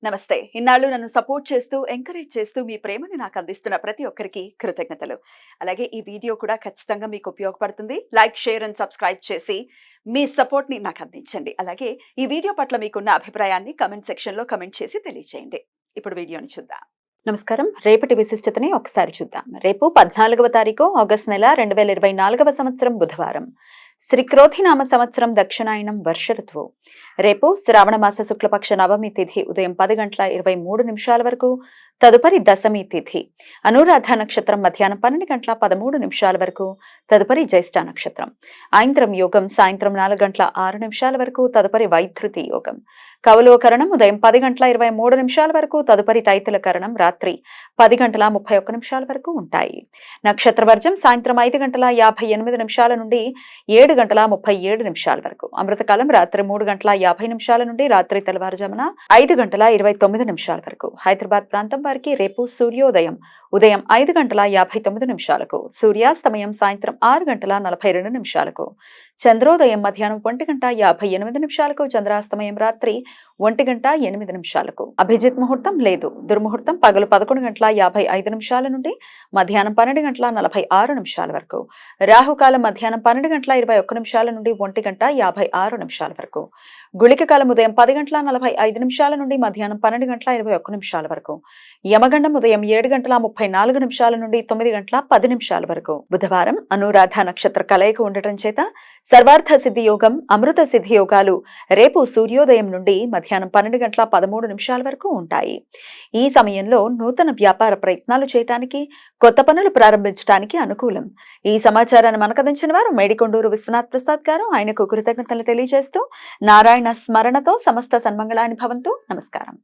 నమస్తే. ఇన్నాళ్ళు నన్ను సపోర్ట్ చేస్తూ, ఎంకరేజ్ చేస్తూ మీ ప్రేమని నాకు అందిస్తున్న ప్రతి ఒక్కరికి కృతజ్ఞతలు. అలాగే ఈ వీడియో కూడా ఖచ్చితంగా మీకు ఉపయోగపడుతుంది. లైక్, షేర్ అండ్ సబ్స్క్రైబ్ చేసి మీ సపోర్ట్‌ని నాకు అందించండి. అలాగే ఈ వీడియో పట్ల మీకున్న అభిప్రాయాన్ని కామెంట్ సెక్షన్‌లో కామెంట్ చేసి తెలియజేయండి. ఇప్పుడు వీడియోని చూద్దాం. నమస్కారం. రేపటి విశిష్టతని ఒకసారి చూద్దాం. రేపు 14వ తారీఖు ఆగస్టు నెల 2024వ సంవత్సరం బుధవారం. శ్రీ క్రోధినామ సంవత్సరం దక్షిణాయనం వర్ష ఋతువు. రేపు శ్రావణ మాస శుక్లపక్ష నవమి తిథి ఉదయం 10:23 వరకు, తదుపరి దశమి తిథి అనురాధ నక్షత్రం మధ్యాహ్నం 12:13 వరకు, తదుపరి జ్యేష్ఠ నక్షత్రం. ఆయంత్రం యోగం సాయంత్రం 4:06 వరకు, తదుపరి వైధృతి యోగం. కౌలోకరణం ఉదయం 10:23 వరకు, తదుపరి తైతుల కరణం రాత్రి 10:31 వరకు ఉంటాయి. నక్షత్ర వర్జం సాయంత్రం 5:58 నుండి 7:37 వరకు. అమృతకాలం రాత్రి 3:50 నుండి రాత్రి తెల్లవారుజామున 5:29 వరకు. హైదరాబాద్ ప్రాంతం వారికి రేపు సూర్యోదయం ఉదయం 5:59, సూర్యాస్తమయం సాయంత్రం 6:42, చంద్రోదయం మధ్యాహ్నం 1:58, చంద్రాస్తమయం రాత్రి 1:08. అభిజిత్ ముహూర్తం లేదు. దుర్ముహూర్తం పగలు 11:55 నుండి మధ్యాహ్నం 12:46 వరకు. రాహుకాలం మధ్యాహ్నం 12:21 నుండి 1:56 వరకు. గుళిక కాలం ఉదయం 10:45 నుండి మధ్యాహ్నం 12:21 వరకు. యమగండం ఉదయం 7:34 నుండి 9:10 వరకు. బుధవారం అనురాధ నక్షత్ర కలయిక ఉండటం చేత సర్వార్థ సిద్ధి యోగం, అమృత సిద్ధి యోగాలు రేపు సూర్యోదయం నుండి మధ్యాహ్నం 12:13 వరకు ఉంటాయి. ఈ సమయంలో నూతన వ్యాపార ప్రయత్నాలు చేయటానికి, కొత్త పనులు ప్రారంభించడానికి అనుకూలం. ఈ సమాచారాన్ని మనకందించిన వారు మేడికొండూరు విశ్వనాథ్ ప్రసాద్ గారు. ఆయనకు కృతజ్ఞతలు తెలియజేస్తూ నారాయణ స్మరణతో సమస్త సన్మంగళాని భవంతు. నమస్కారం.